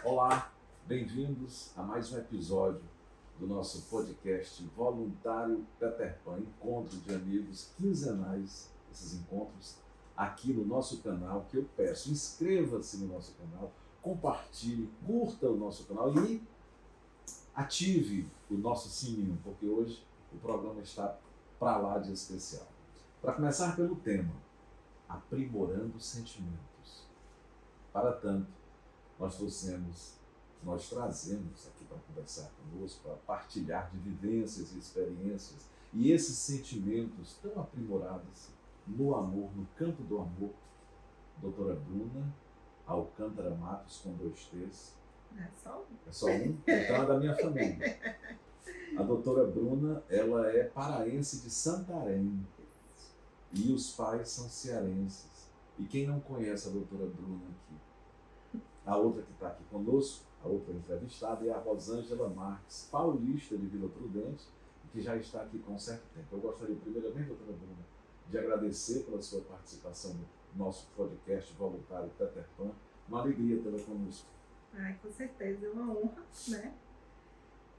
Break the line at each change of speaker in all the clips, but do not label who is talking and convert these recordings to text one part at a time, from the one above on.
Olá, bem-vindos a mais um episódio do nosso podcast Voluntário Peter Pan, encontro de amigos quinzenais, esses encontros aqui no nosso canal, que eu peço, inscreva-se no nosso canal, compartilhe, curta o nosso canal e ative o nosso sininho, porque hoje o programa está para lá de especial. Para começar pelo tema, aprimorando sentimentos. Para tanto, nós trazemos aqui para conversar conosco, para partilhar de vivências e experiências e esses sentimentos tão aprimorados no amor, no campo do amor, doutora Bruna Alcântara Matos, com 2 T's.
É só um.
É só um? Então é da minha família. A doutora Bruna, ela é paraense de Santarém e os pais são cearenses. E quem não conhece a doutora Bruna aqui? A outra que está aqui conosco, a outra entrevistada, é a Rosângela Marques, paulista de Vila Prudente, que já está aqui com um certo tempo. Eu gostaria, primeiramente, doutora Bruna, de agradecer pela sua participação no nosso podcast Voluntário Peter Pan. Uma alegria tê-la conosco.
Com certeza, é uma honra, né?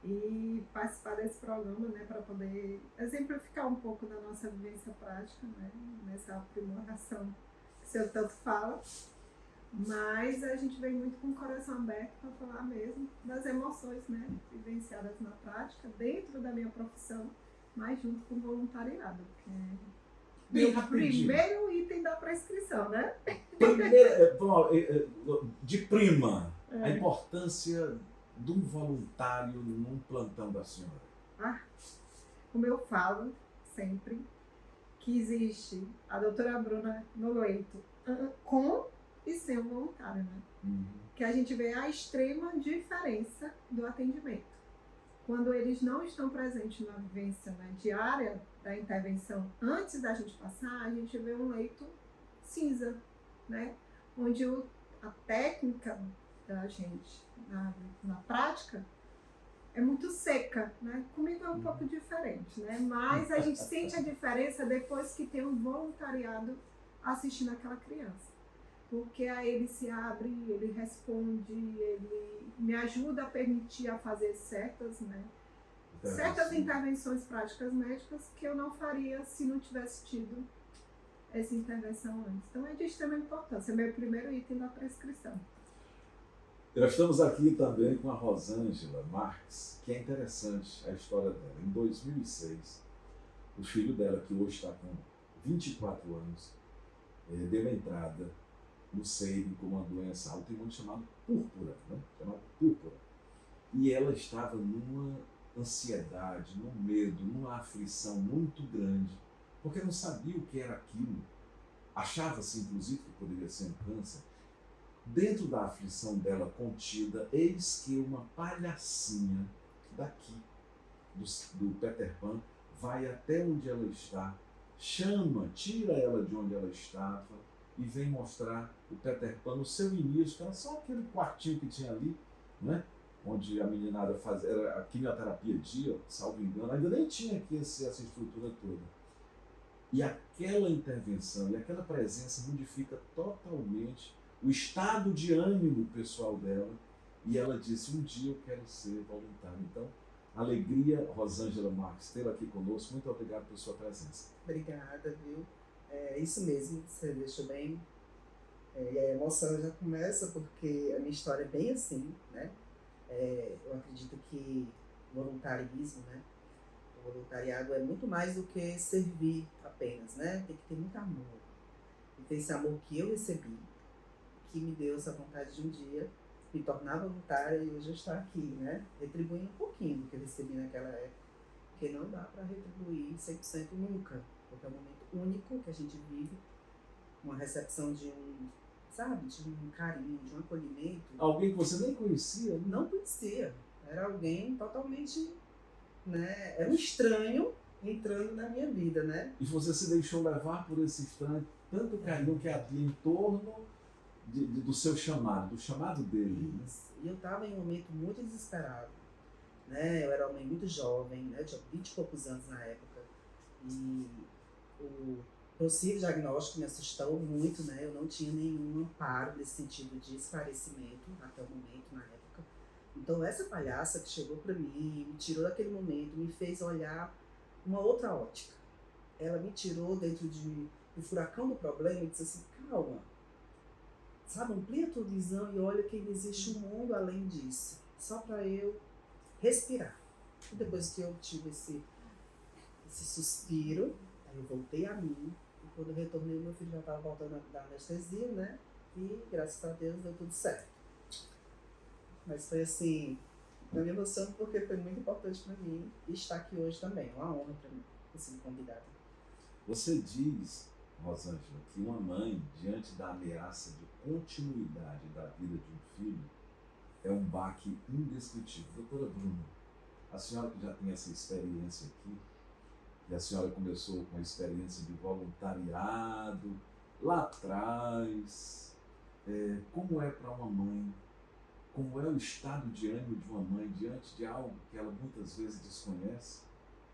E participar desse programa, né, para poder exemplificar um pouco da nossa vivência prática, né, nessa aprimoração que o senhor tanto fala. Mas a gente vem muito com o coração aberto para falar mesmo das emoções, né, vivenciadas na prática, dentro da minha profissão, mas junto com o voluntariado, que é o primeiro item da prescrição, né?
De prima, a importância de um voluntário num plantão da senhora.
Como eu falo sempre, que existe a doutora Bruna no leito com e sem o voluntário, né? Que a gente vê a extrema diferença do atendimento. Quando eles não estão presentes na vivência, né, diária da intervenção, antes da gente passar, a gente vê um leito cinza, né? Onde a técnica da gente na prática é muito seca, né? Comigo é um pouco diferente, né? Mas a gente sente a diferença depois que tem um voluntariado assistindo aquela criança. Porque aí ele se abre, ele responde, ele me ajuda a permitir a fazer certas intervenções práticas médicas que eu não faria se não tivesse tido essa intervenção antes. Então é de extrema importância, é meu primeiro item da prescrição.
Nós estamos aqui também com a Rosângela Marques, que é interessante a história dela. Em 2006, o filho dela, que hoje está com 24 anos, deu entrada no SEIDE com uma doença autoimune chamada púrpura, né? Chamada púrpura. E ela estava numa ansiedade, num medo, numa aflição muito grande, porque não sabia o que era aquilo. Achava-se, inclusive, que poderia ser um câncer. Dentro da aflição dela contida, eis que uma palhacinha daqui, do Peter Pan, vai até onde ela está, chama, tira ela de onde ela estava e vem mostrar o Peter Pan no seu início, que era só aquele quartinho que tinha ali, né? Onde a meninada fazia, era a quimioterapia dia, salvo engano, ainda nem tinha aqui essa estrutura toda. E aquela intervenção e aquela presença modifica totalmente o estado de ânimo pessoal dela, e ela disse: um dia eu quero ser voluntária. Então, alegria, Rosângela Marques, tê-la aqui conosco. Muito obrigado pela sua presença.
Obrigada, viu? É isso mesmo, você deixou bem. E a emoção já começa porque a minha história é bem assim, né? Eu acredito que o voluntarismo, né? O voluntariado é muito mais do que servir apenas, né? Tem que ter muito amor. E tem esse amor que eu recebi, que me deu essa vontade de um dia me tornar voluntária, e hoje eu estou aqui, né? Retribuindo um pouquinho do que eu recebi naquela época, porque não dá para retribuir 100% nunca, porque é um momento único que a gente vive, uma recepção de um carinho, de um acolhimento.
Alguém que você nem conhecia? Né?
Não conhecia, era alguém totalmente, né? Era um estranho entrando na minha vida, né?
E você se deixou levar por esse estranho, tanto carinho que havia em torno do seu chamado, do chamado dele.
Isso. E eu estava em um momento muito desesperado, né? Eu era uma mãe muito jovem, né? Eu tinha 20 e poucos anos na época, e o possível diagnóstico me assustou muito, né? Eu não tinha nenhum amparo nesse sentido de esclarecimento até o momento, na época. Então essa palhaça que chegou para mim, me tirou daquele momento, me fez olhar uma outra ótica. Ela me tirou dentro do furacão do problema e disse assim, calma, sabe, amplia a tua visão e olha que existe um mundo além disso, só para eu respirar. E depois que eu tive esse suspiro, aí eu voltei a mim, e quando eu retornei, meu filho já estava voltando da anestesia, né? E graças a Deus deu tudo certo. Mas foi assim, eu me emociono porque foi muito importante para mim e estar aqui hoje também, uma honra para mim ter sido convidada.
Você diz, Rosângela, que uma mãe, diante da ameaça de continuidade da vida de um filho, é um baque indescritível. Doutora Bruna, a senhora que já tem essa experiência aqui, e a senhora começou com a experiência de voluntariado lá atrás, como é para uma mãe, como é o estado de ânimo de uma mãe diante de algo que ela muitas vezes desconhece,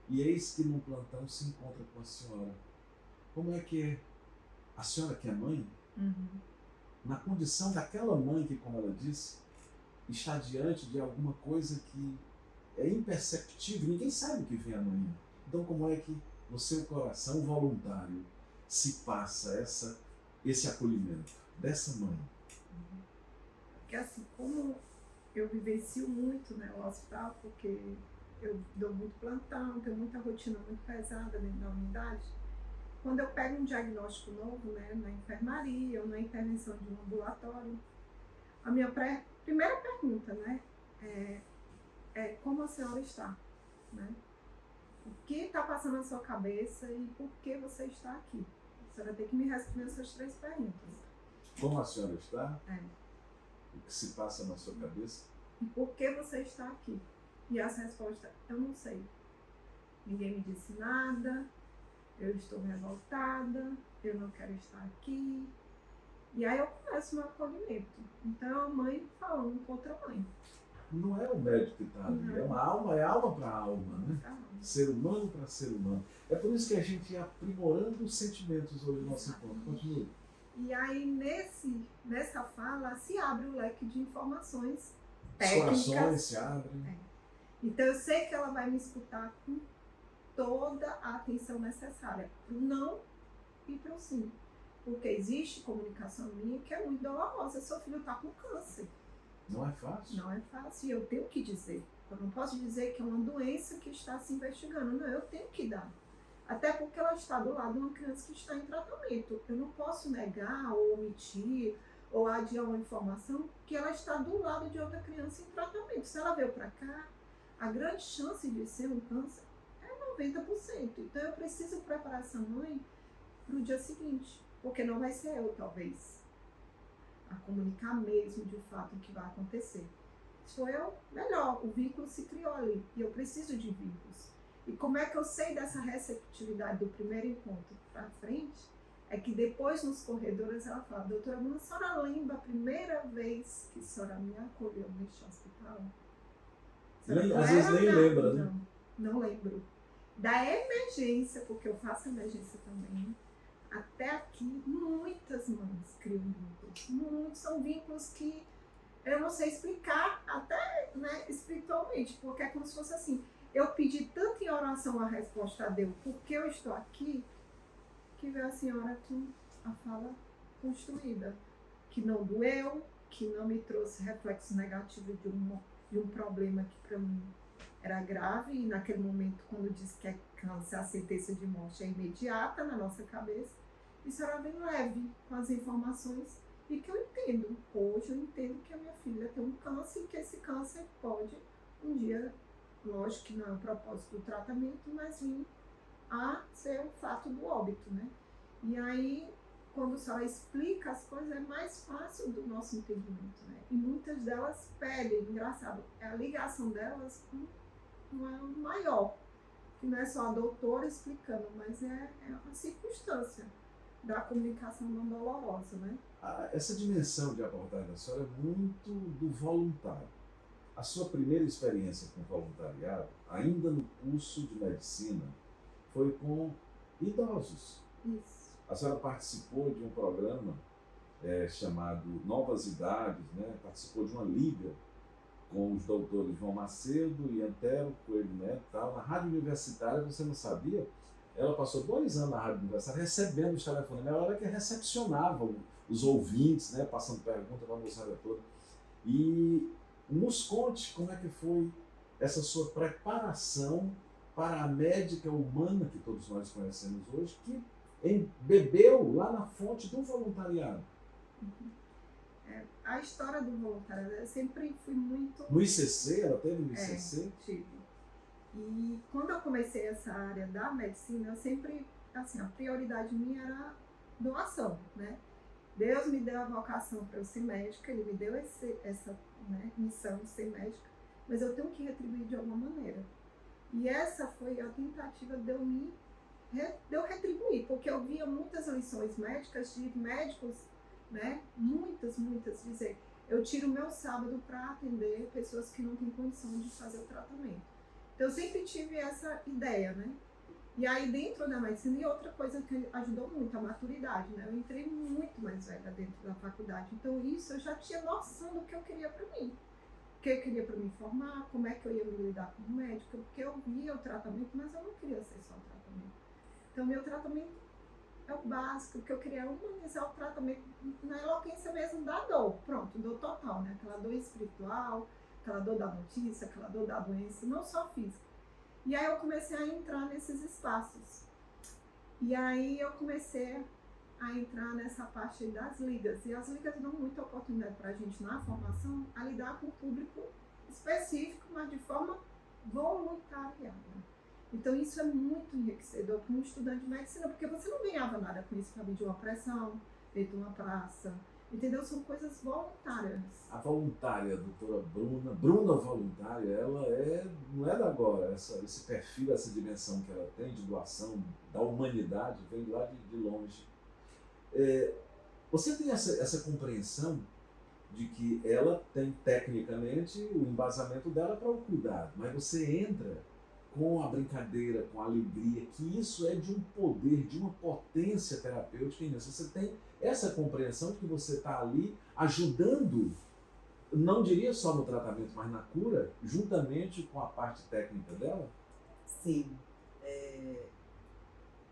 e eis que num plantão se encontra com a senhora. Como é que é? A senhora que é mãe, na condição daquela mãe que, como ela disse, está diante de alguma coisa que é imperceptível, ninguém sabe o que vem amanhã. Então, como é que no seu coração voluntário se passa esse acolhimento dessa mãe?
Porque assim, como eu vivencio muito, né, o hospital, porque eu dou muito plantão, tenho muita rotina muito pesada dentro da unidade, quando eu pego um diagnóstico novo, né, na enfermaria ou na intervenção de um ambulatório, a minha primeira pergunta, né, é como a senhora está, né? O que está passando na sua cabeça e por que você está aqui? A senhora tem que me responder essas 3 perguntas.
Como a senhora está?
O
que se passa na sua cabeça?
E por que você está aqui? E as respostas, eu não sei. Ninguém me disse nada, eu estou revoltada, eu não quero estar aqui. E aí eu começo meu acolhimento. Então é uma mãe falando com outra mãe.
Não é o médico que está ali, é alma para alma, né? Ser humano para ser humano. É por isso que a gente ia aprimorando os sentimentos hoje no nosso encontro. Continue.
E aí nessa fala se abre o leque de informações técnicas.
Os corações se abrem.
Então eu sei que ela vai me escutar com toda a atenção necessária para o não e para o sim. Porque existe comunicação minha que é muito dolorosa. Seu filho está com câncer.
Não é fácil?
Não é fácil. E eu tenho que dizer. Eu não posso dizer que é uma doença que está se investigando. Não, eu tenho que dar. Até porque ela está do lado de uma criança que está em tratamento. Eu não posso negar ou omitir ou adiar uma informação que ela está do lado de outra criança em tratamento. Se ela veio para cá, a grande chance de ser um câncer é 90%. Então eu preciso preparar essa mãe para o dia seguinte. Porque não vai ser eu, talvez, a comunicar mesmo de fato o que vai acontecer. Se for eu, melhor. O vínculo se criou ali. E eu preciso de vínculos. E como é que eu sei dessa receptividade do primeiro encontro para frente? É que depois nos corredores ela fala, doutora Bruna, a senhora lembra a primeira vez que a senhora me acolheu neste hospital?
Às vezes nem lembra, né?
Não lembro. Da emergência, porque eu faço emergência também, até aqui, muitas mães criam vínculos. Muitos são vínculos que eu não sei explicar, até né, espiritualmente, porque é como se fosse assim. Eu pedi tanto em oração a resposta a Deus, porque eu estou aqui, que veio a senhora com a fala construída. Que não doeu, que não me trouxe reflexo negativo de um problema que para mim era grave. E naquele momento, quando diz que é câncer, a sentença de morte é imediata na nossa cabeça. E a senhora vem leve com as informações e que eu entendo. Hoje eu entendo que a minha filha tem um câncer e que esse câncer pode um dia... Lógico que não é o propósito do tratamento, mas vir a ser o fato do óbito, né? E aí, quando a senhora explica as coisas, é mais fácil do nosso entendimento, né? E muitas delas pedem, engraçado, é a ligação delas com uma maior, que não é só a doutora explicando, mas é a circunstância da comunicação não dolorosa, né?
Essa dimensão de abordagem da senhora é muito do voluntário. A sua primeira experiência com voluntariado, ainda no curso de medicina, foi com idosos.
Isso.
A senhora participou de um programa chamado Novas Idades, né? Participou de uma liga. com os doutores João Macedo e Antero Coelho Neto, tal, na rádio universitária, você não sabia? Ela passou 2 anos na rádio universitária recebendo os telefonemas. Ela era que recepcionava os ouvintes, né, passando pergunta para a moçada toda. E nos conte como é que foi essa sua preparação para a médica humana que todos nós conhecemos hoje, que bebeu lá na fonte do voluntariado.
A história do voluntariado, eu sempre fui muito...
No ICC, ela teve no ICC?
Tive. E quando eu comecei essa área da medicina, eu sempre, assim, a prioridade minha era doação, né? Deus me deu a vocação para eu ser médica, Ele me deu essa missão de ser médica, mas eu tenho que retribuir de alguma maneira. E essa foi a tentativa de eu retribuir, porque eu via muitas lições médicas de médicos, né? Muitas, dizer, eu tiro o meu sábado para atender pessoas que não têm condição de fazer o tratamento. Então eu sempre tive essa ideia, né? E aí dentro da medicina, e outra coisa que ajudou muito, a maturidade, né? Eu entrei muito mais velha dentro da faculdade, então isso eu já tinha noção do que eu queria para mim. O que eu queria para me formar, como é que eu ia me lidar como médica, porque eu via o tratamento, mas eu não queria ser só o tratamento. Então meu tratamento é o básico, porque eu queria humanizar o tratamento na eloquência mesmo da dor. Pronto, dor total, né? Aquela dor espiritual, aquela dor da notícia, aquela dor da doença, não só física. E aí eu comecei a entrar nesses espaços. E aí eu comecei a entrar nessa parte das ligas. E as ligas dão muita oportunidade para a gente, na formação, a lidar com o público específico, mas de forma voluntariada. Então isso é muito enriquecedor para um estudante de medicina, porque você não ganhava nada com isso para medir uma pressão, dentro de uma praça, entendeu? São coisas voluntárias.
A voluntária, a doutora Bruna voluntária, ela não é da agora, esse perfil, essa dimensão que ela tem de doação da humanidade, vem lá de longe. Você tem essa compreensão de que ela tem tecnicamente o embasamento dela para o cuidado, mas você entra com a brincadeira, com a alegria, que isso é de um poder, de uma potência terapêutica imensa. Você tem essa compreensão de que você está ali ajudando, não diria só no tratamento, mas na cura, juntamente com a parte técnica dela?
Sim.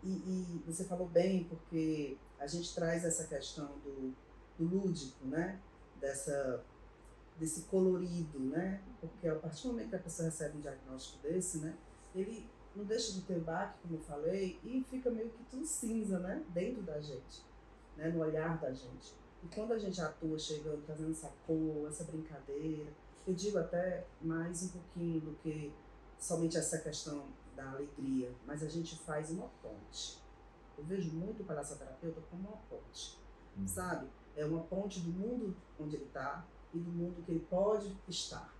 E você falou bem, porque a gente traz essa questão do lúdico, né? Desse colorido, né? Porque a partir do momento que a pessoa recebe um diagnóstico desse, né? Ele não deixa de ter baque, como eu falei, e fica meio que tudo cinza, né? Dentro da gente, né? No olhar da gente. E quando a gente atua chegando, trazendo essa cor, essa brincadeira, eu digo até mais um pouquinho do que somente essa questão da alegria, mas a gente faz uma ponte. Eu vejo muito o palhaçoterapeuta como uma ponte, sabe? É uma ponte do mundo onde ele está e do mundo que ele pode estar.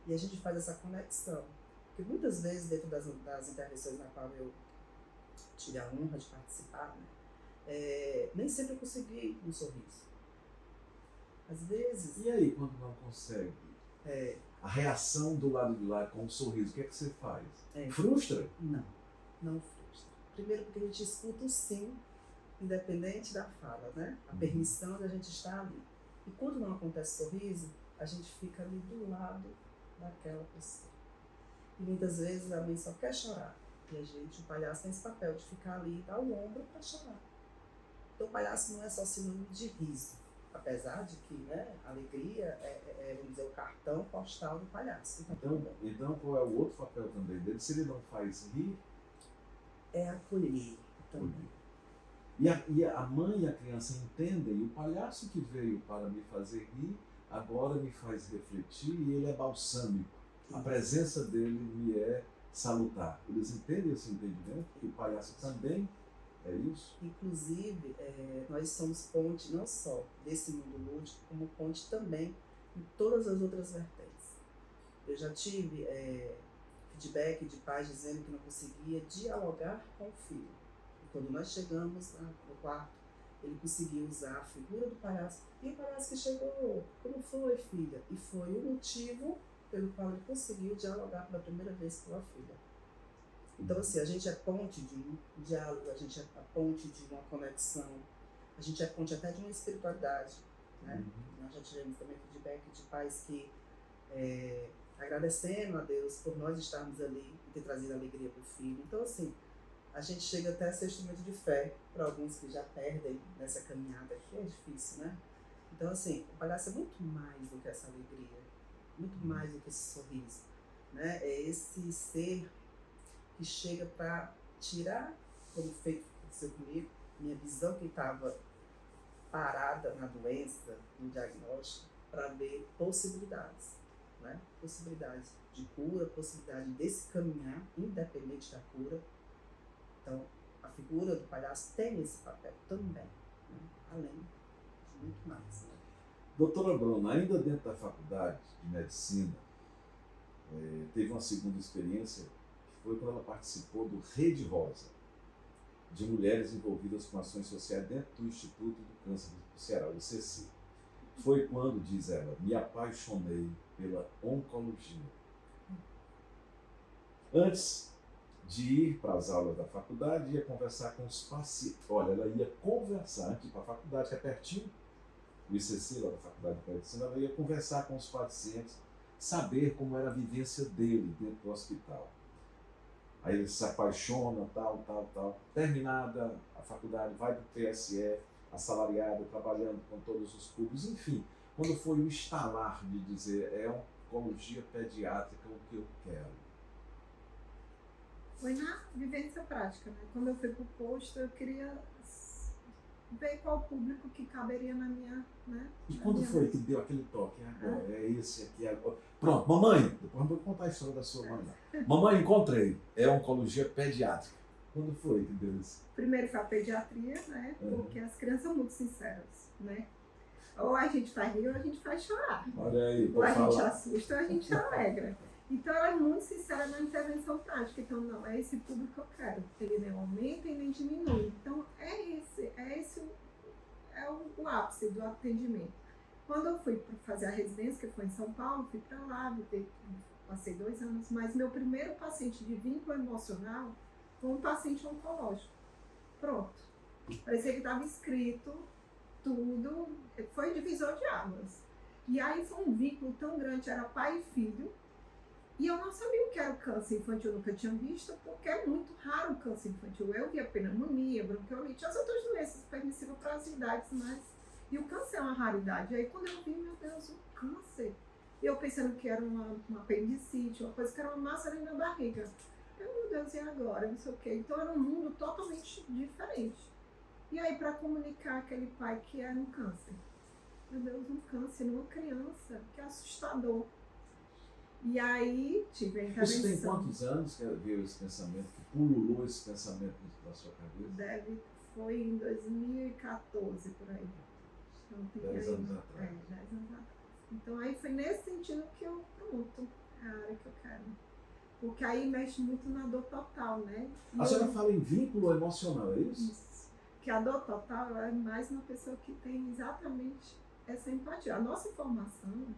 E a gente faz essa conexão. Porque muitas vezes, dentro das intervenções na qual eu tive a honra de participar, né, nem sempre eu consegui um sorriso. Às vezes...
E aí, quando não consegue? A reação do lado de lá com um sorriso, o que é que você faz? Frustra?
Não frustra. Primeiro porque a gente escuta o sim, independente da fala, né? A permissão de a gente estar ali. E quando não acontece sorriso, a gente fica ali do lado daquela pessoa. E muitas vezes a mãe só quer chorar. E o palhaço tem esse papel de ficar ali e dar o ombro para chorar. Então o palhaço não é só sinônimo de riso. Apesar de que, né, a alegria vamos dizer, o cartão postal do palhaço.
Então qual é o outro papel também dele? Se ele não faz rir...
É acolher também.
E a mãe e a criança entendem, o palhaço que veio para me fazer rir, agora me faz refletir e ele é balsâmico. A presença dele me é salutar. Eles entendem esse entendimento, que o palhaço também é isso?
Inclusive, nós somos ponte não só desse mundo lúdico, como ponte também em todas as outras vertentes. Eu já tive feedback de pais dizendo que não conseguia dialogar com o filho. E quando nós chegamos no quarto, ele conseguiu usar a figura do palhaço. E o palhaço que chegou, como foi, filha? E foi o motivo pelo qual ele conseguiu dialogar pela primeira vez com a filha. Então, assim, a gente é ponte de um diálogo, a gente é a ponte de uma conexão, a gente é ponte até de uma espiritualidade, né? Nós já tivemos também feedback de pais que agradecendo a Deus por nós estarmos ali e ter trazido alegria para o filho. Então, assim, a gente chega até a ser instrumento de fé para alguns que já perdem nessa caminhada, que é difícil, né? Então, assim, o palhaço é muito mais do que essa alegria, muito mais do que esse sorriso, né? É esse ser que chega para tirar, como feito aconteceu comigo, minha visão que estava parada na doença, no diagnóstico, para ver possibilidades, né? Possibilidades de cura, possibilidade desse caminhar, independente da cura. Então, a figura do palhaço tem esse papel também, né? Além de muito mais. Né?
Doutora Bruna, ainda dentro da faculdade de medicina, teve uma segunda experiência, que foi quando ela participou do Rede Rosa, de mulheres envolvidas com ações sociais dentro do Instituto do Câncer do Ceará, o ICC. Foi quando, diz ela, me apaixonei pela oncologia. Antes de ir para as aulas da faculdade, ia conversar com os pacientes. Olha, ela ia conversar antes de ir para a faculdade, que é pertinho, o ICC, lá da Faculdade de Medicina, ela ia conversar com os pacientes, saber como era a vivência dele dentro do hospital. Aí ele se apaixona, tal. Terminada a faculdade, vai para o PSF, assalariado, trabalhando com todos os públicos, enfim. Quando foi o estalar de dizer, é oncologia pediátrica o que eu quero?
Foi na vivência prática, né? Quando eu fui para o posto, eu queria ver qual público que caberia na minha... Né?
E quando foi que deu aquele toque? Agora, é esse aqui, agora. Pronto, mamãe, depois eu vou contar a história da sua mãe. Mamãe, encontrei, é oncologia pediátrica. Quando foi que deu isso?
Primeiro foi a pediatria, né? Porque as crianças são muito sinceras, né? Ou a gente faz rir ou a gente faz chorar.
Olha aí,
ou a gente assusta ou a gente alegra. Então ela é muito sincera na intervenção prática. Então, não, é esse público que eu quero. Ele nem aumenta e nem diminui. Então, é o ápice do atendimento. Quando eu fui para fazer a residência, que foi em São Paulo, fui para lá, passei 2 anos, mas meu primeiro paciente de vínculo emocional foi um paciente oncológico. Pronto. Parecia que estava escrito tudo, foi divisor de águas. E aí foi um vínculo tão grande, era pai e filho, e eu não sabia o que era o câncer infantil, eu nunca tinha visto, porque é muito raro o câncer infantil. Eu via pneumonia, bronquiolite, as outras doenças permissíveis para as idades, mas... E o câncer é uma raridade. Aí quando eu vi, meu Deus, o câncer, e eu pensando que era uma apendicite, uma coisa que era uma massa ali na barriga. Meu Deus, e agora? Não sei o quê. Então era um mundo totalmente diferente. E aí para comunicar aquele pai que era um câncer. Meu Deus, um câncer numa criança, que é assustador. E aí tive a intervenção.
Isso tem quantos anos que veio esse pensamento, que pululou esse pensamento na sua cabeça?
Foi em 2014, por aí. Então,
10 anos atrás.
10 anos atrás. Então aí foi nesse sentido que eu, pronto, é a área que eu quero. Porque aí mexe muito na dor total, né?
A senhora fala em vínculo emocional, é isso?
Isso. Que a dor total é mais uma pessoa que tem exatamente essa empatia. A nossa formação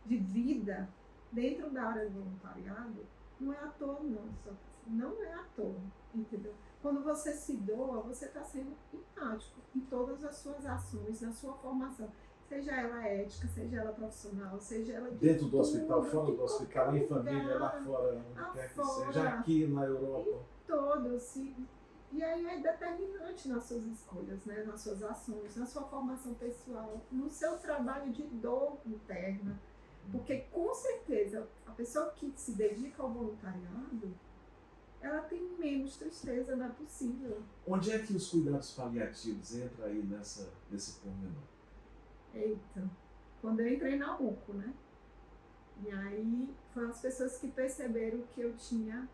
de vida dentro da área do voluntariado não é à toa, não. Não é à toa, entendeu? Quando você se doa, você está sendo empático em todas as suas ações, na sua formação. Seja ela ética, seja ela profissional, seja ela de
dentro do hospital, fora do hospital, em família, lá fora, onde quer que seja, aqui na Europa.
Todos. E aí é determinante nas suas escolhas, né? Nas suas ações, na sua formação pessoal, no seu trabalho de dor interna. Porque, com certeza, a pessoa que se dedica ao voluntariado, ela tem menos tristeza, não é possível.
Onde é que os cuidados paliativos entram aí nesse pormenor?
Eita, quando eu entrei na UCO, né? E aí foram as pessoas que perceberam que eu tinha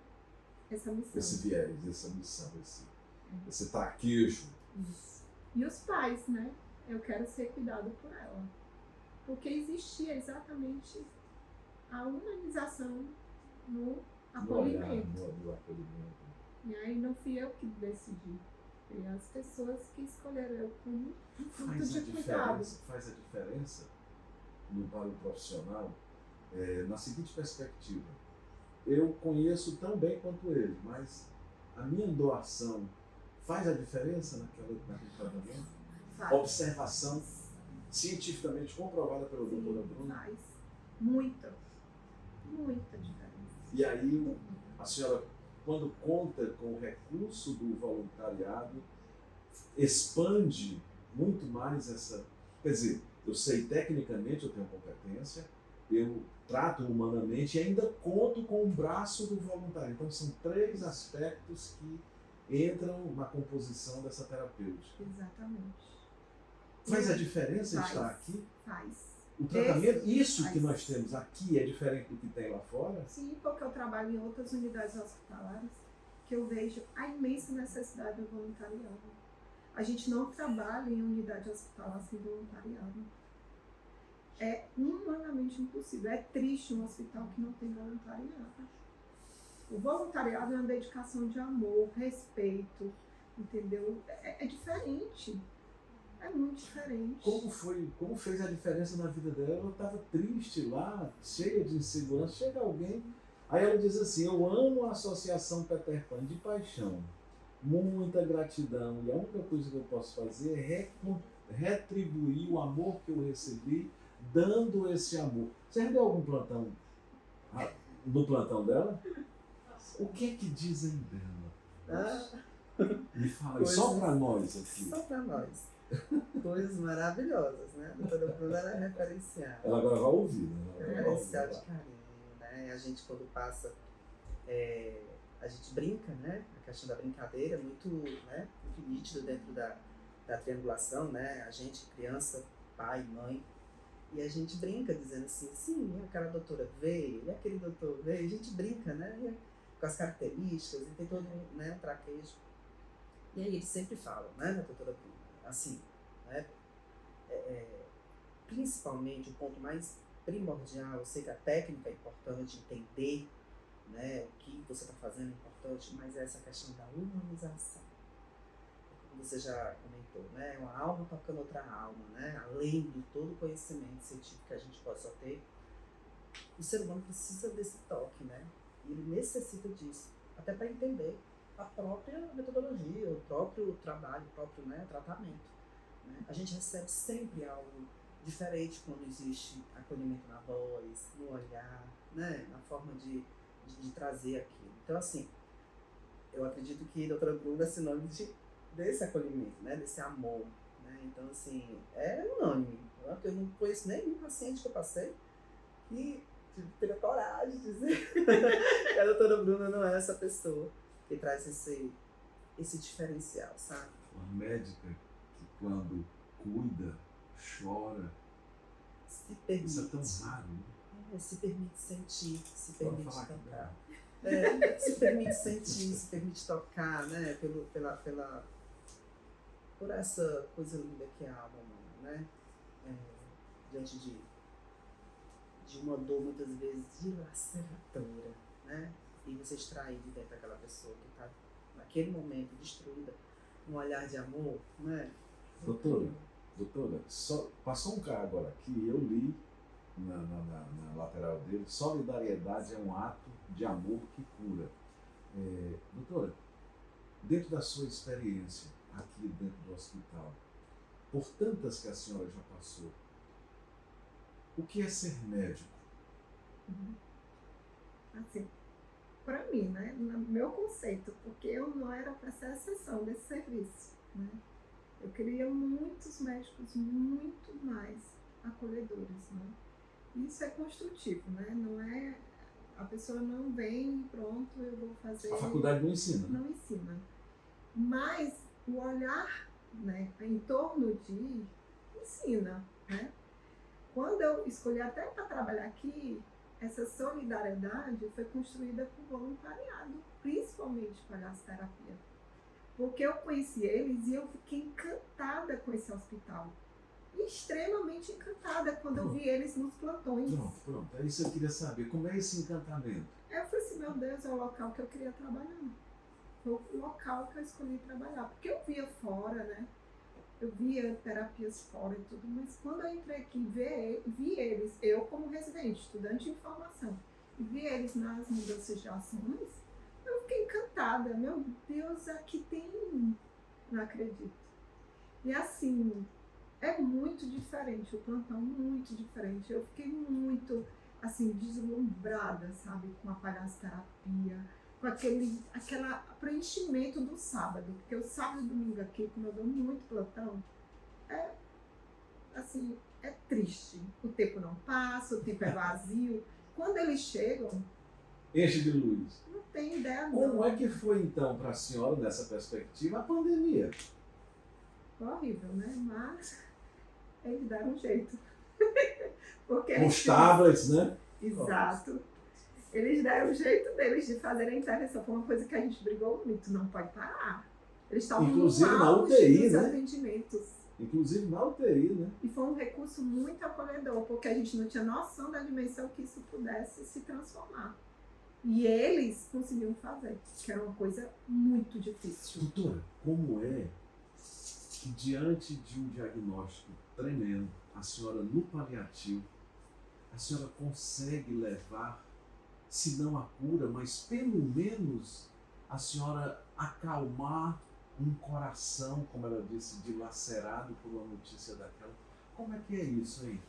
essa missão.
Esse viés, essa missão, esse traquejo.
Isso. E os pais, né? Eu quero ser cuidado por ela. Porque existia exatamente a humanização no acolhimento.
No acolhimento.
E aí não fui eu que decidi. Foi as pessoas que escolheram eu como um fruto de cuidado.
Faz a diferença para o profissional na seguinte perspectiva. Eu conheço tão bem quanto ele, mas a minha doação faz a diferença naquele tratamento? Observação cientificamente comprovada pela doutora Bruna?
Faz. Muito. Muita diferença.
E aí, a senhora, quando conta com o recurso do voluntariado, expande muito mais essa... Quer dizer, eu sei tecnicamente, eu tenho competência, eu trato humanamente e ainda conto com o braço do voluntário. Então, são 3 aspectos que entram na composição dessa terapêutica.
Exatamente.
Faz a diferença estar aqui?
Faz.
O tratamento, isso que nós temos aqui é diferente do que tem lá fora?
Sim, porque eu trabalho em outras unidades hospitalares que eu vejo a imensa necessidade do voluntariado. A gente não trabalha em unidade hospitalar sem voluntariado. É humanamente impossível. É triste um hospital que não tem voluntariado. O voluntariado é uma dedicação de amor, respeito, entendeu? É diferente. É muito diferente.
Como fez a diferença na vida dela? Ela estava triste lá, cheia de insegurança. Chega alguém, aí ela diz assim: eu amo a Associação Peter Pan de paixão, muita gratidão, e a única coisa que eu posso fazer é retribuir o amor que eu recebi, dando esse amor. Você já deu algum plantão no plantão dela? O que é que dizem dela? Me fala, só para nós aqui.
Só para nós. Coisas maravilhosas, né? A doutora Bruna é referencial.
Ela agora vai ouvir, né?
Referencial de carinho, né? A gente, quando passa, a gente brinca, né? A questão da brincadeira é muito, né? Muito nítido dentro da triangulação, né? A gente, criança, pai, mãe, e a gente brinca dizendo assim, sim, aquela doutora veio, e aquele doutor veio, a gente brinca, né? Com as características, e tem todo um traquejo. E aí eles sempre falam, né, da doutora Bruna, assim, né? Principalmente o ponto mais primordial, eu sei que a técnica é importante, entender, né, o que você está fazendo é importante, mas essa questão da humanização, como você já comentou, né, uma alma tocando outra alma, né, além de todo o conhecimento científico que a gente possa ter, o ser humano precisa desse toque, né, e ele necessita disso, até para entender a própria metodologia, o próprio trabalho, o próprio, né, tratamento. Né? A gente recebe sempre algo diferente quando existe acolhimento na voz, no olhar, né, na forma de trazer aquilo. Então, assim, eu acredito que a doutora Bruna é sinônimo desse acolhimento, né, desse amor. Né? Então, assim, é unânime. Eu não conheço nenhum paciente que eu passei que teve a coragem de dizer que a doutora Bruna não é essa pessoa que traz esse diferencial, sabe?
Uma médica que quando cuida, chora,
se permite.
Isso é tão raro, né?
Se permite sentir, se permite tocar.
Aqui,
se permite sentir, se permite tocar, né? Por essa coisa linda que é a alma humana, né? Diante de uma dor muitas vezes dilaceradora, né? E você extrair de dentro daquela pessoa que está naquele momento destruída, um olhar de amor, né?
Doutora, passou um cara agora aqui, eu li na lateral dele, solidariedade é um ato de amor que cura. Doutora, dentro da sua experiência aqui dentro do hospital, por tantas que a senhora já passou, o que é ser médico?
Assim, para mim, né, no meu conceito, porque eu não era para ser a exceção desse serviço, né? Eu queria muitos médicos muito mais acolhedores, né? Isso é construtivo, né? Não é, a pessoa não vem e pronto, eu vou fazer...
A faculdade não ensina.
Não ensina. Mas o olhar, né, em torno de ensina, né? Quando eu escolhi até para trabalhar aqui, essa solidariedade foi construída por voluntariado, principalmente para a terapia. Porque eu conheci eles e eu fiquei encantada com esse hospital. Extremamente encantada quando eu vi eles nos plantões.
Pronto. É isso que eu queria saber. Como é esse encantamento?
Eu falei assim, meu Deus, é o local que eu queria trabalhar. Foi o local que eu escolhi trabalhar. Porque eu via fora, né? Eu via terapias fora e tudo, mas quando eu entrei aqui e vi eles, eu como residente, estudante de formação, e vi eles nas mudanças de ações, eu fiquei encantada. Meu Deus, aqui tem... Não acredito. E assim, é muito diferente, o plantão muito diferente. Eu fiquei muito assim, deslumbrada, sabe, com a palhaçoterapia, com aquele preenchimento do sábado, porque o sábado e domingo aqui, como eu dou muito plantão, é assim, é triste. O tempo não passa, o tempo é vazio. Quando eles chegam,
enche de luz.
Não tem ideia, não.
Como é que foi, então, para a senhora, nessa perspectiva, a pandemia?
Foi horrível, né? Mas eles deram um jeito. Porque
Com os tablets, né?
Exato. Eles deram um jeito deles de fazer a intervenção. Foi uma coisa que a gente brigou muito. Não pode parar. Eles estavam
Inclusive
no
na
auge
UTI,
dos
né?
atendimentos.
Inclusive na UTI, né?
E foi um recurso muito acolhedor, porque a gente não tinha noção da dimensão que isso pudesse se transformar. E eles conseguiram fazer, que era uma coisa muito difícil.
Doutora, como é que diante de um diagnóstico tremendo, a senhora no paliativo, a senhora consegue levar, se não a cura, mas pelo menos a senhora acalmar um coração, como ela disse, dilacerado por uma notícia daquela? Como é que é isso aí?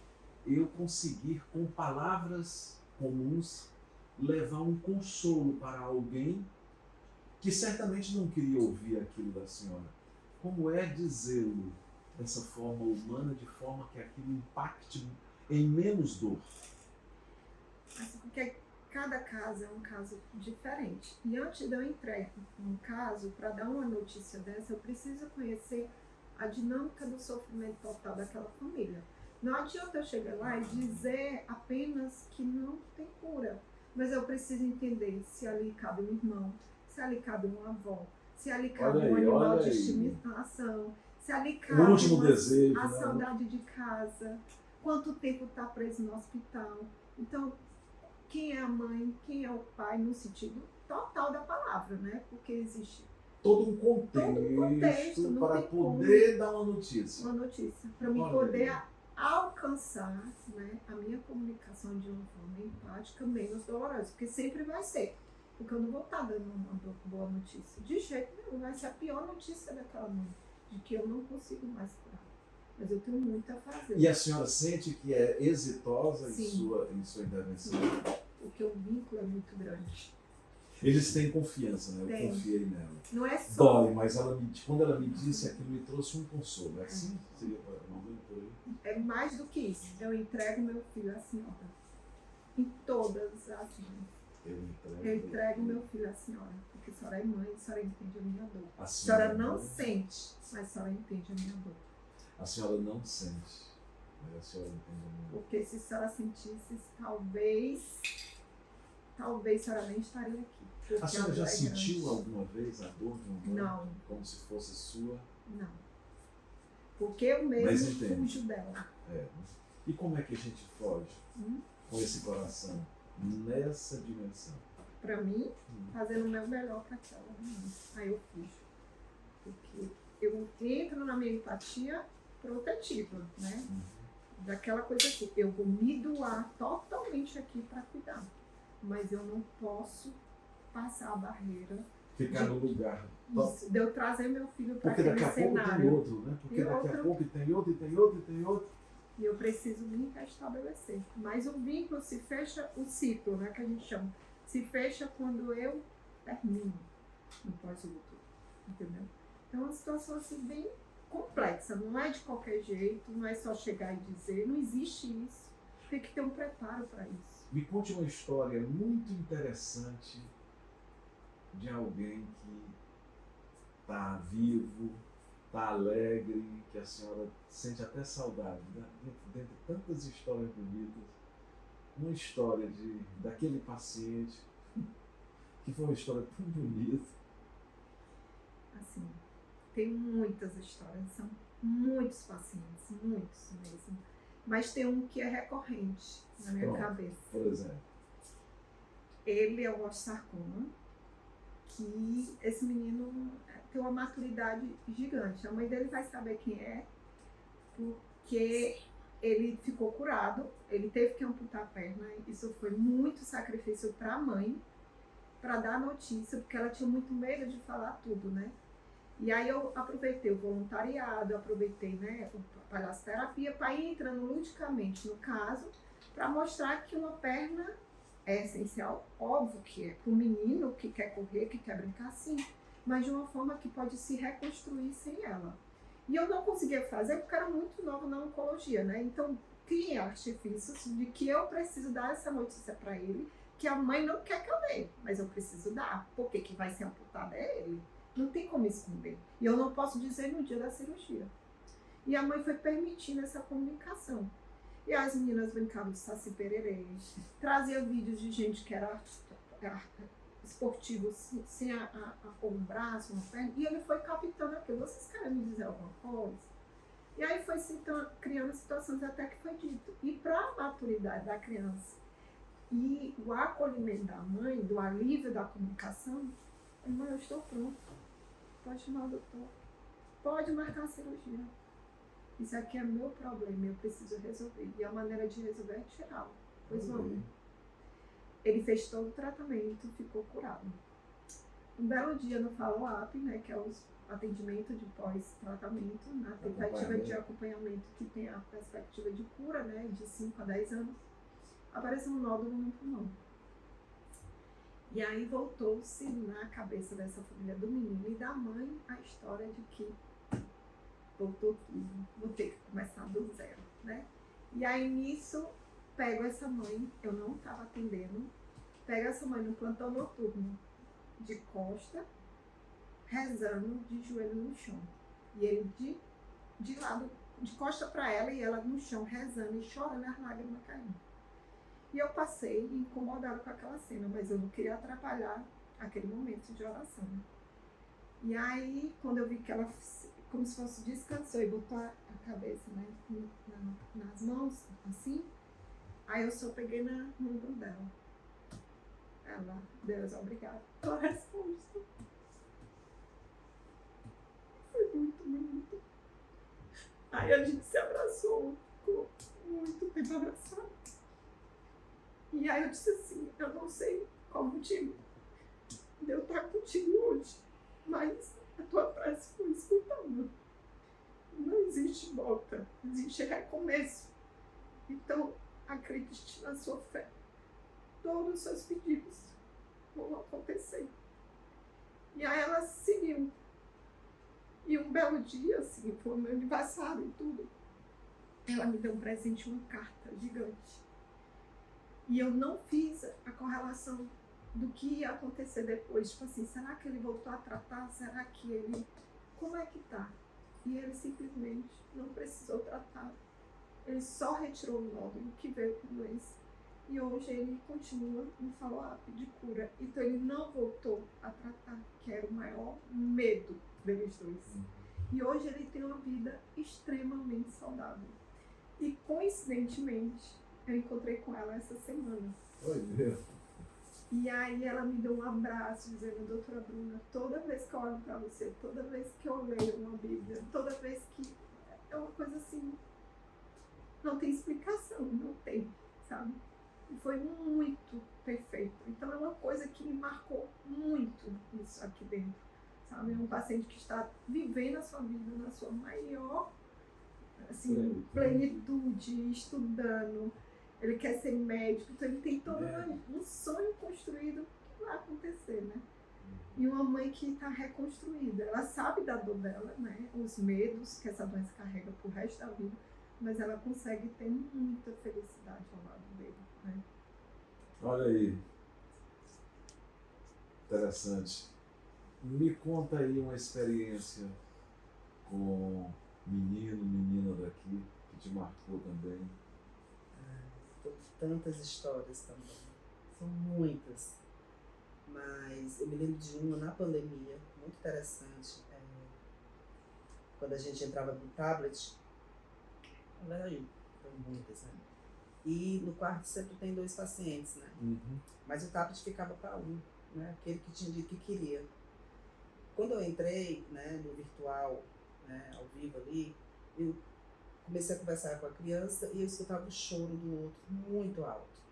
Eu conseguir, com palavras comuns, levar um consolo para alguém que certamente não queria ouvir aquilo da senhora. Como é dizê-lo dessa forma humana, de forma que aquilo impacte em menos dor?
Assim, porque cada caso é um caso diferente. E antes de eu entrar um caso, para dar uma notícia dessa, eu preciso conhecer a dinâmica do sofrimento total daquela família. Não adianta eu chegar lá e dizer apenas que não tem cura. Mas eu preciso entender se ali cabe um irmão, se ali cabe uma avó, se ali cabe um animal de estimação, se ali cabe a saudade de casa, quanto tempo está preso no hospital. Então, quem é a mãe, quem é o pai, no sentido total da palavra, né? Porque existe
todo um contexto para poder dar uma notícia.
Uma notícia, para me poder alcançar, né, a minha comunicação de uma forma empática, menos dolorosa, porque sempre vai ser, porque eu não vou estar dando uma boa notícia, de jeito nenhum, vai ser a pior notícia daquela mãe, de que eu não consigo mais curar, mas eu tenho muito a fazer.
E a senhora sente que é exitosa em sua intervenção?
Sim, porque o vínculo é muito grande.
Eles têm confiança, né? Eu confiei nela.
Não é só...
Dói, mas quando ela me disse aquilo, me trouxe um consolo. É assim? Seria por aí?
É mais do que isso. Eu entrego meu filho à senhora. Em todas as mães. Eu entrego meu filho à senhora. Porque a senhora é mãe, a senhora entende a minha dor. A senhora não sente, mas a senhora entende a minha dor.
A senhora não sente, mas a senhora entende a minha dor.
Porque se a senhora sentisse, talvez a senhora nem estaria aqui.
A senhora já sentiu alguma vez a dor de um irmão?
Não.
Como se fosse sua?
Não. Porque eu mesmo fujo dela.
É. E como é que a gente foge com esse coração nessa dimensão?
Para mim, fazendo o meu melhor para aquela menina. Aí eu fujo. Porque eu entro na minha empatia protetiva, né? Daquela coisa assim, eu vou me doar totalmente aqui para cuidar. Mas eu não posso passar a barreira.
Ficar no lugar.
Isso, de eu trazer meu filho para aquele cenário.
Porque daqui a pouco tem outro, né? Porque daqui a pouco tem outro, e tem outro, e tem outro.
E eu preciso me restabelecer. Mas o vínculo se fecha, o ciclo, né, que a gente chama, se fecha quando eu termino no pós-luto. Entendeu? Então é uma situação assim bem complexa. Não é de qualquer jeito, não é só chegar e dizer. Não existe isso. Tem que ter um preparo para isso.
Me conte uma história muito interessante de alguém que está vivo, está alegre, que a senhora sente até saudade, né? Dentre tantas histórias bonitas, uma história daquele paciente que foi uma história tão bonita.
Assim, tem muitas histórias, são muitos pacientes, muitos mesmo. Mas tem um que é recorrente na minha cabeça.
Por exemplo?
Ele é o osteosarcoma, que esse menino tem uma maturidade gigante. A mãe dele vai saber quem é, porque ele ficou curado, ele teve que amputar a perna. Isso foi muito sacrifício para a mãe, para dar a notícia, porque ela tinha muito medo de falar tudo, né? E aí eu aproveitei o voluntariado, aproveitei, né, a palhaçoterapia para ir entrando ludicamente no caso, para mostrar que uma perna é essencial, óbvio que é, para o menino que quer correr, que quer brincar, sim, mas de uma forma que pode se reconstruir sem ela. E eu não conseguia fazer porque era muito nova na oncologia, né? Então, criei artifícios de que eu preciso dar essa notícia para ele, que a mãe não quer que eu dê, mas eu preciso dar, porque quem vai ser amputado é ele. Não tem como esconder. E eu não posso dizer no dia da cirurgia. E a mãe foi permitindo essa comunicação. E as meninas brincavam de Saci Pererê, trazia vídeos de gente que era esportivo sem um braço, uma perna, e ele foi captando aquilo. Vocês querem me dizer alguma coisa? E aí foi criando situações até que foi dito. E para a maturidade da criança e o acolhimento da mãe, do alívio da comunicação, mãe, eu estou pronta. Pode chamar o doutor. Pode marcar a cirurgia. Isso aqui é meu problema, eu preciso resolver. E a maneira de resolver é tirá-lo. Pois vamos. Ele fez todo o tratamento, ficou curado. Um belo dia no follow-up, né, que é o atendimento de pós-tratamento, na tentativa de acompanhamento que tem a perspectiva de cura, né, de 5 a 10 anos, apareceu um nódulo no pulmão. E aí voltou-se na cabeça dessa família do menino e da mãe a história de que voltou tudo, vou ter que começar do zero, né? E aí nisso, pego essa mãe, eu não estava atendendo, pego essa mãe no plantão noturno, de costa, rezando de joelho no chão. E ele de lado, de costa para ela e ela no chão rezando e chorando, as lágrimas caindo. E eu passei incomodada com aquela cena, mas eu não queria atrapalhar aquele momento de oração. E aí, quando eu vi que ela, como se fosse, descansou e botou a cabeça, né, nas mãos, assim, aí eu só peguei no ombro dela. Ela, Deus, obrigada pela resposta. Foi muito bonito. Aí a gente se abraçou, ficou muito tempo abraçado. E aí eu disse assim, eu não sei qual motivo de eu estar contigo hoje, mas a tua prece foi escutada. Não existe volta, existe recomeço. Então, acredite na sua fé. Todos os seus pedidos vão acontecer. E aí ela seguiu. E um belo dia, assim, foi o meu aniversário e tudo, ela me deu um presente, uma carta gigante. E eu não fiz a correlação do que ia acontecer depois. Tipo assim, será que ele voltou a tratar? Será que ele... Como é que tá? E ele simplesmente não precisou tratar. Ele só retirou o nódulo que veio com doença. E hoje ele continua no follow-up de cura. Então ele não voltou a tratar, que era o maior medo deles dois. E hoje ele tem uma vida extremamente saudável. E coincidentemente, eu encontrei com ela essa semana. E aí ela me deu um abraço, dizendo, doutora Bruna, toda vez que eu olho para você, toda vez que eu leio uma Bíblia, toda vez que... É uma coisa assim, não tem explicação, não tem, sabe? E foi muito perfeito. Então é uma coisa que me marcou muito isso aqui dentro, sabe? É um paciente que está vivendo a sua vida na sua maior, assim, plenitude, estudando. Ele quer ser médico, então ele tem todo um sonho construído que vai acontecer, né? E uma mãe que está reconstruída. Ela sabe da dor dela, né? Os medos que essa doença carrega pro resto da vida, mas ela consegue ter muita felicidade ao lado dele, né?
Olha aí. Interessante. Me conta aí uma experiência com menino, menina daqui, que te marcou também.
Tantas histórias também, são muitas, mas eu me lembro de uma na pandemia, muito interessante, quando a gente entrava no tablet, olha aí, foram muitas, né? E no quarto sempre tem 2 pacientes, né? Mas o tablet ficava para um, né? Aquele que tinha dito que queria. Quando eu entrei, né, no virtual, né, ao vivo ali, eu comecei a conversar com a criança e eu escutava o choro do outro muito alto.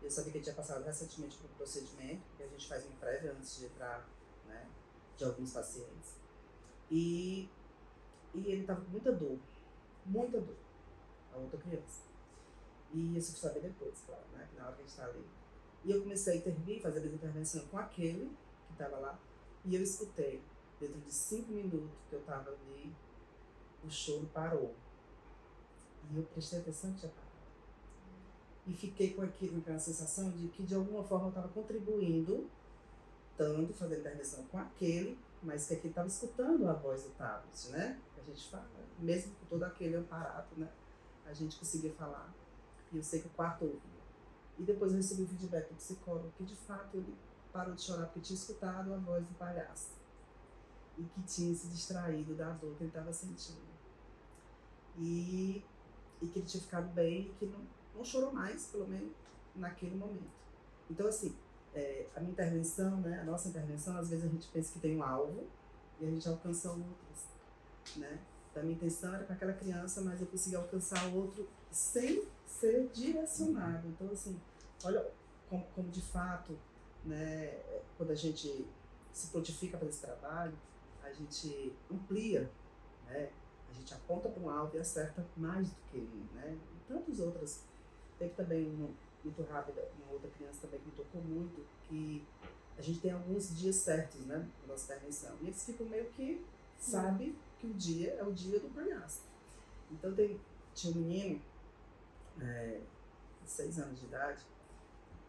Eu sabia que ele tinha passado recentemente por um procedimento, que a gente faz uma prévia antes de entrar, né, de alguns pacientes. E ele estava com muita dor, a outra criança. E isso eu fui saber depois, claro, né? Na hora que a gente está ali. E eu comecei a intervir, fazer a intervenção com aquele que estava lá. E eu escutei, dentro de 5 minutos que eu estava ali, o choro parou. E eu prestei atenção que tinha parado. E fiquei com aquela sensação de que, de alguma forma, eu estava contribuindo, tanto fazendo intervenção com aquele, mas que aquele estava escutando a voz do tablet, né? A gente fala, mesmo com todo aquele aparato, né? A gente conseguia falar. E eu sei que o quarto ouvia. E depois eu recebi o feedback do psicólogo que, de fato, ele parou de chorar porque tinha escutado a voz do palhaço. E que tinha se distraído da dor que ele estava sentindo. E que ele tinha ficado bem e que não chorou mais, pelo menos naquele momento. Então, assim, a minha intervenção, né, a nossa intervenção, às vezes a gente pensa que tem um alvo e a gente alcança outros, né? Então, a minha intenção era para aquela criança, mas eu consegui alcançar outro sem ser direcionado. Então, assim, olha como de fato, né, quando a gente se prontifica para esse trabalho, a gente amplia, né? A gente aponta para um alvo e acerta mais do que ele, né? E tantas outras. Teve também muito rápida, uma outra criança também que me tocou muito, que a gente tem alguns dias certos, né, na nossa intervenção. E eles ficam meio que sabem que o dia é o dia do palhaço. Então tinha um menino, de 6 anos de idade,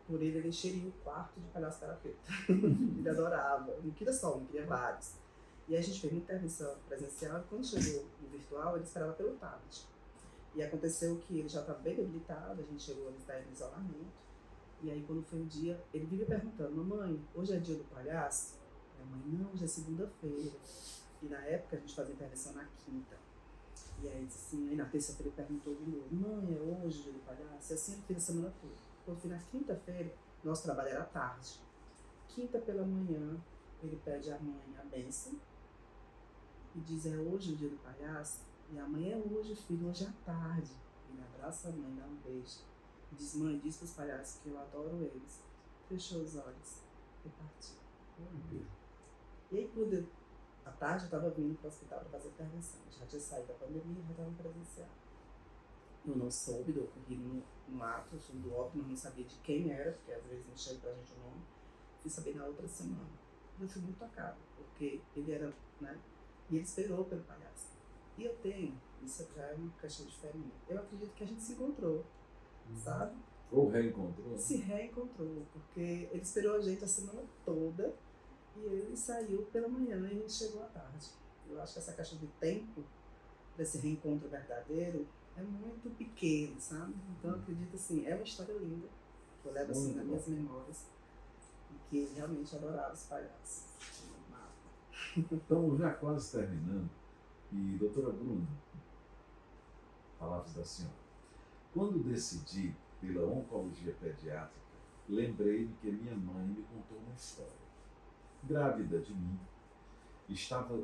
por ele encheria o quarto de palhaço terapeuta. Ele adorava, não queria só um, queria vários. E a gente fez uma intervenção presencial e quando chegou no virtual, ele esperava pelo tablet. E aconteceu que ele já estava bem debilitado, a gente chegou a estar em isolamento. E aí quando foi o dia, ele vive perguntando, mamãe, hoje é dia do palhaço? A mãe, não, hoje é segunda-feira. E na época a gente fazia intervenção na quinta. E aí disse assim, aí na terça-feira ele perguntou de novo, mãe, é hoje o dia do palhaço? E assim ele fez a semana toda. Quando foi na quinta-feira, nosso trabalho era à tarde. Quinta pela manhã, ele pede à mãe a bênção e diz, é hoje o dia do palhaço? E a mãe, é hoje, filho, hoje é à tarde. Ele abraça a mãe, dá um beijo. E diz, mãe, diz pros palhaços que eu adoro eles. Fechou os olhos e partiu. E aí, quando à tarde, eu estava vindo para o hospital para fazer intervenção. Já tinha saído da pandemia, já estava presencial. Eu não soube do ocorrido no ato, eu soube do óbito, mas não sabia de quem era, porque às vezes não chega pra gente o nome. Fui saber na outra semana. Eu fui muito tocada, porque ele era, né? E ele esperou pelo palhaço. E eu tenho, isso já é uma questão diferente. Eu acredito que a gente se encontrou, sabe?
Ou reencontrou?
Se reencontrou, porque ele esperou a gente a semana toda e ele saiu pela manhã e a gente chegou à tarde. Eu acho que essa questão de tempo, desse reencontro verdadeiro, é muito pequeno, sabe? Então eu acredito assim, é uma história linda, que eu levo assim nas minhas memórias, e que ele realmente adorava os palhaços.
Estamos já quase terminando. E, doutora Bruna, palavras da senhora. Quando decidi pela oncologia pediátrica, lembrei-me que minha mãe me contou uma história. Grávida de mim, estava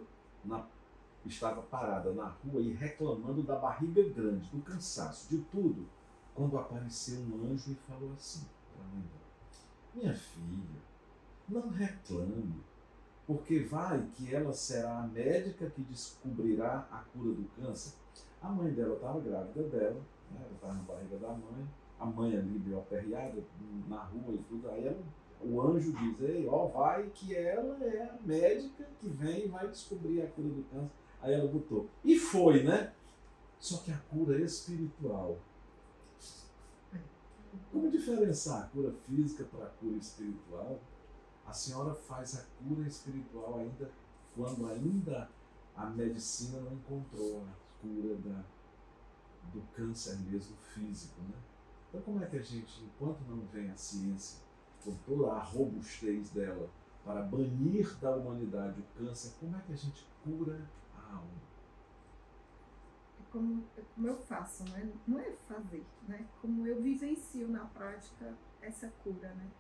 parada na rua e reclamando da barriga grande, do cansaço, de tudo, quando apareceu um anjo e falou assim para a mãe dela, minha filha, não reclame, porque vai que ela será a médica que descobrirá a cura do câncer. A mãe dela estava grávida dela, né? Ela estava na barriga da mãe, a mãe ali meio aperreada na rua e tudo, aí o anjo diz, ei, ó, vai que ela é a médica que vem e vai descobrir a cura do câncer. Aí ela botou, e foi, né? Só que a cura espiritual. Como diferenciar a cura física para a cura espiritual? A senhora faz a cura espiritual ainda quando ainda a medicina não encontrou a cura do câncer mesmo físico, né? Então como é que a gente, enquanto não vem a ciência, com toda a robustez dela, para banir da humanidade o câncer, como é que a gente cura a alma?
Como eu faço, né? Não é fazer, né? Como eu vivencio na prática essa cura, né?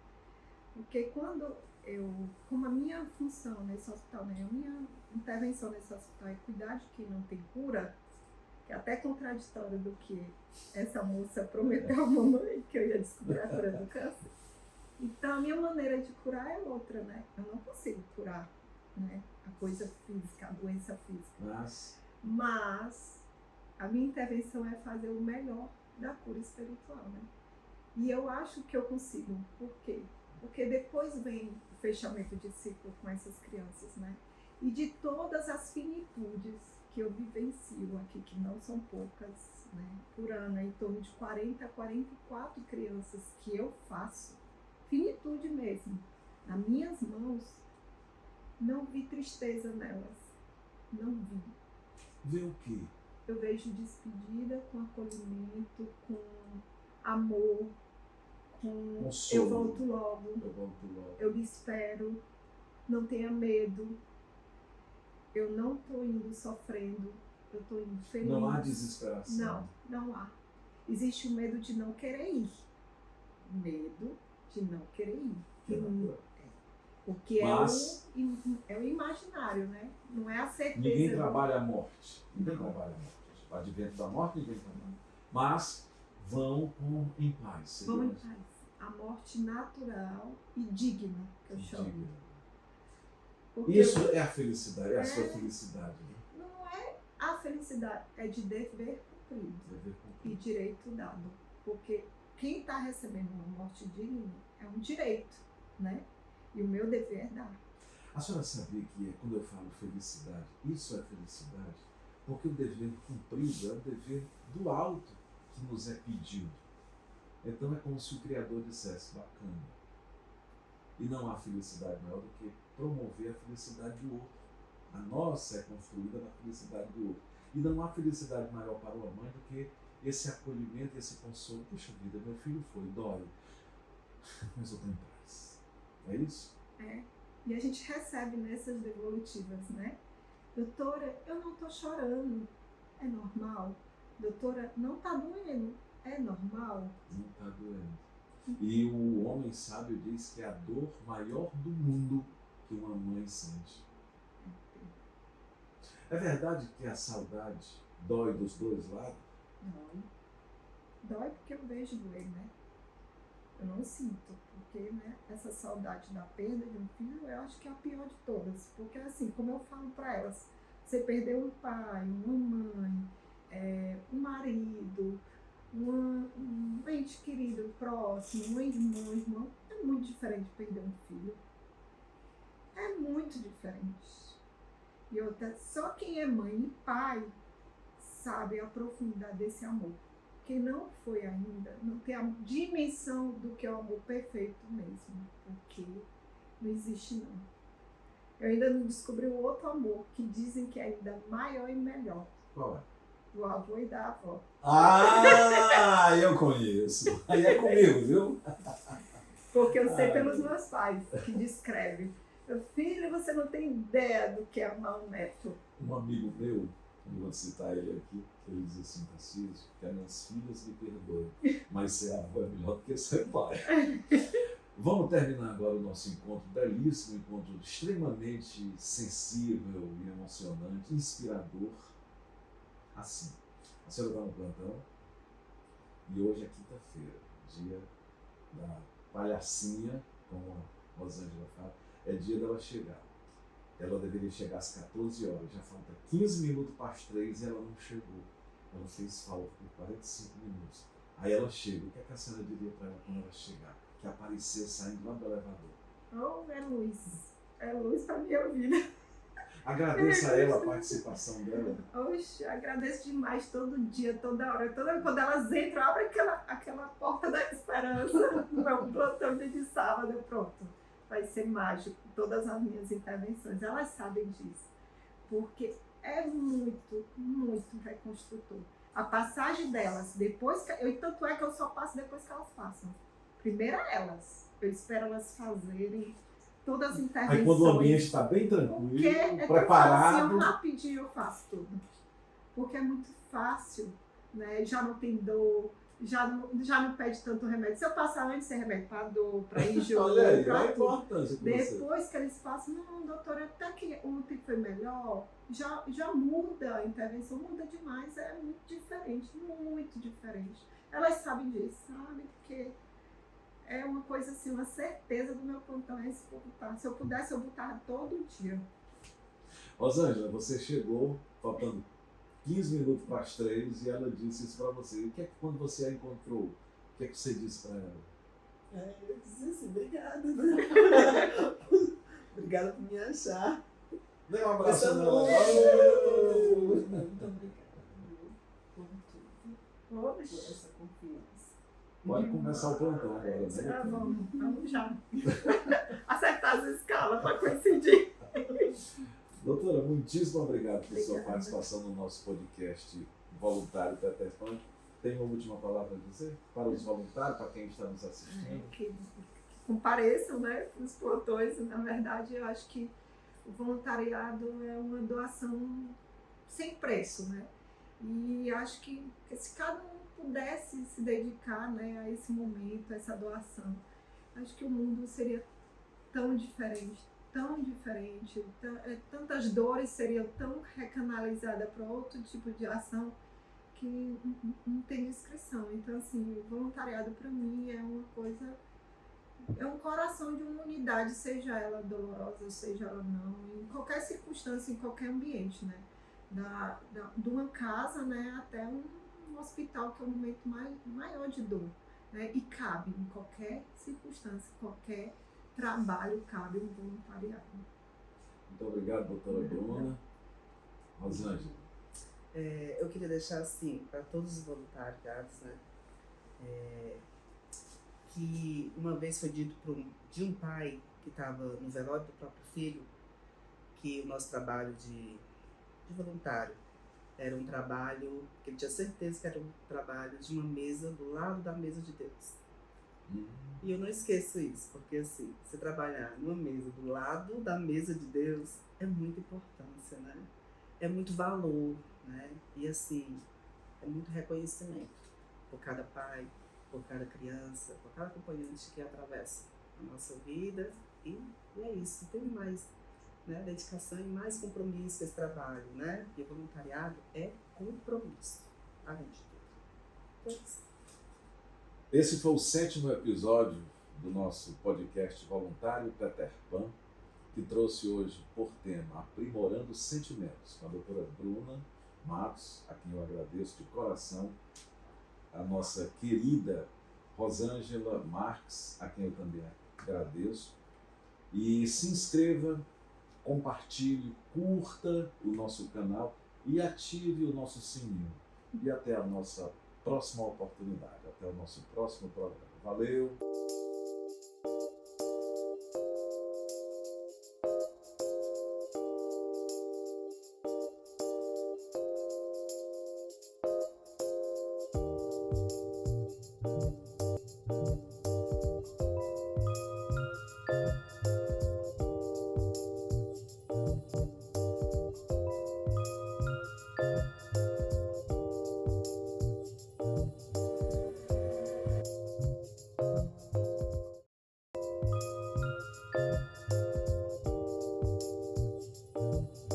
Porque como a minha função nesse hospital, né? A minha intervenção nesse hospital é cuidar de quem não tem cura, que é até contraditório do que essa moça prometeu à mamãe, que eu ia descobrir a cura do câncer. Então, a minha maneira de curar é outra, né? Eu não consigo curar, né, a coisa física, a doença física. Mas a minha intervenção é fazer o melhor da cura espiritual, né? E eu acho que eu consigo. Por quê? Porque depois vem o fechamento de ciclo com essas crianças, né? E de todas as finitudes que eu vivencio aqui, que não são poucas, né? Por ano, em torno de 40 a 44 crianças que eu faço, finitude mesmo, nas minhas mãos, não vi tristeza nelas. Não vi.
Vê o quê?
Eu vejo despedida com acolhimento, com amor, com
Consolo.
eu volto logo, eu lhe espero, não tenha medo, eu não estou indo sofrendo, eu estou indo feliz.
Não há desesperação.
Não há. Existe o medo de não querer ir. Medo de não querer ir. Porque é o imaginário, né? Não é a certeza.
Ninguém trabalha a morte. Ninguém trabalha a morte. O advento da morte, ninguém trabalha. Mas vão em paz.
Vão em paz. A morte natural e digna, que eu chamo.
Isso é a felicidade, é a sua felicidade. Né?
Não é a felicidade, é de dever cumprido e direito dado. Porque quem está recebendo uma morte digna é um direito, né? E o meu dever é dar.
A senhora sabia que quando eu falo felicidade, isso é felicidade? Porque o dever cumprido é o dever do alto que nos é pedido. Então é como se o Criador dissesse, bacana. E não há felicidade maior do que promover a felicidade do outro. A nossa é construída na felicidade do outro. E não há felicidade maior para uma mãe do que esse acolhimento, esse consolo. Puxa vida, meu filho foi, dói. Mas eu estou em paz. É isso?
É. E a gente recebe nessas devolutivas, né? Doutora, eu não estou chorando. É normal? Doutora, não está doendo. É normal?
Não está doendo. E o homem sábio diz que é a dor maior do mundo que uma mãe sente. É verdade que a saudade dói dos dois lados?
Não. Dói porque eu vejo doer, né? Eu não sinto, porque né, essa saudade da perda de um filho, eu acho que é a pior de todas. Porque assim, como eu falo para elas, você perdeu um pai, uma mãe, um marido, um ente querido próximo, um irmão, é muito diferente perder um filho. É muito diferente. E outra, só quem é mãe e pai sabe a profundidade desse amor. Quem não foi ainda, não tem a dimensão do que é o amor perfeito mesmo. Porque não existe não. Eu ainda não descobri o outro amor que dizem que é ainda maior e melhor.
Qual é?
Do avô e da avó.
Ah, eu conheço. Aí é comigo, viu?
Porque eu sei pelos meus pais que descrevem. Meu filho, você não tem ideia do que é amar um neto.
Um amigo meu, não vou citar ele aqui, ele diz assim, Tarcísio, que as minhas filhas me perdoem, mas ser avô é melhor do que ser pai. Vamos terminar agora o nosso encontro, belíssimo encontro, extremamente sensível e emocionante, inspirador. Assim, a senhora está no plantão e hoje é quinta-feira, dia da palhacinha, como a Rosângela fala, é dia dela chegar. Ela deveria chegar às 14 horas, já falta 15 minutos para as 3 e ela não chegou. Ela fez falta por 45 minutos. Aí ela chega, o que a senhora diria para ela quando ela chegar? Que apareceu saindo lá do elevador.
Oh, é luz para minha vida.
Agradeça a ela a participação dela.
Oxe, agradeço demais todo dia, toda hora. Quando elas entram, abre aquela porta da esperança. No meu plantão de sábado, pronto. Vai ser mágico, todas as minhas intervenções. Elas sabem disso. Porque é muito, muito reconstrutor. A passagem delas, tanto é que eu só passo depois que elas passam. Primeiro elas. Eu espero elas fazerem todas as intervenções.
Aí quando o ambiente está bem tranquilo,
porque
preparado.
Rapidinho eu faço tudo. Porque é muito fácil, né? Já não tem dor, já não pede tanto remédio. Se eu passar antes sem remédio para dor, para enjoo,
olha aí,
para
é importante.
depois que eles passam, não, doutora, até que ontem foi melhor, já muda, a intervenção muda demais, é muito diferente. Elas sabem disso, sabem que é uma coisa assim, uma certeza do meu plantão é esse voltar. Se eu pudesse, eu voltava todo dia.
Rosângela, você chegou faltando 15 minutos para as 3 e ela disse isso para você. E o que é que quando você a encontrou, o que é que você disse para ela?
Eu disse assim, obrigada, né? Obrigada por me achar.
Dê um abraço nela.
Muito obrigada por tudo, por essa confiança.
Pode começar o plantão agora, né?
Vamos já. Acertar as escalas para coincidir.
Doutora, muitíssimo obrigado por sua
Obrigada.
participação no nosso podcast Voluntário Peter Pan. Tem uma última palavra a dizer para os voluntários, para quem está nos assistindo?
Que compareçam, né, nos plantões. Na verdade, eu acho que o voluntariado é uma doação sem preço, né? E acho que se cada um pudesse se dedicar, né, a esse momento, a essa doação, acho que o mundo seria tão diferente, tantas dores seriam tão recanalizadas para outro tipo de ação que não tem descrição. Então, assim, o voluntariado para mim é uma coisa, é um coração de uma unidade, seja ela dolorosa, seja ela não, em qualquer circunstância, em qualquer ambiente, né? De uma casa, né, até um hospital, que é o momento maior de dor, né? E cabe em qualquer circunstância, qualquer trabalho, cabe um voluntariado.
Muito obrigado, doutora Bruna. Rosângela.
Eu queria deixar assim, para todos os voluntariados, né? Que uma vez foi dito de um pai que estava no velório do próprio filho, que o nosso trabalho de voluntário era um trabalho que ele tinha certeza que era um trabalho de uma mesa do lado da mesa de Deus. E eu não esqueço isso, porque assim, você trabalhar numa mesa do lado da mesa de Deus é muita importância, né? É muito valor, né? E assim, é muito reconhecimento por cada pai, por cada criança, por cada acompanhante que atravessa a nossa vida. E é isso, tem mais, né, dedicação e mais compromisso com esse trabalho, né? E o voluntariado é compromisso, além de tudo. Então, é isso.
Esse foi o 7º episódio do nosso podcast Voluntário Peter Pan, que trouxe hoje por tema Aprimorando Sentimentos, com a doutora Bruna Matos, a quem eu agradeço de coração, a nossa querida Rosângela Marques, a quem eu também agradeço. E se inscreva, compartilhe, curta o nosso canal e ative o nosso sininho. E até a nossa próxima oportunidade, até o nosso próximo programa. Valeu!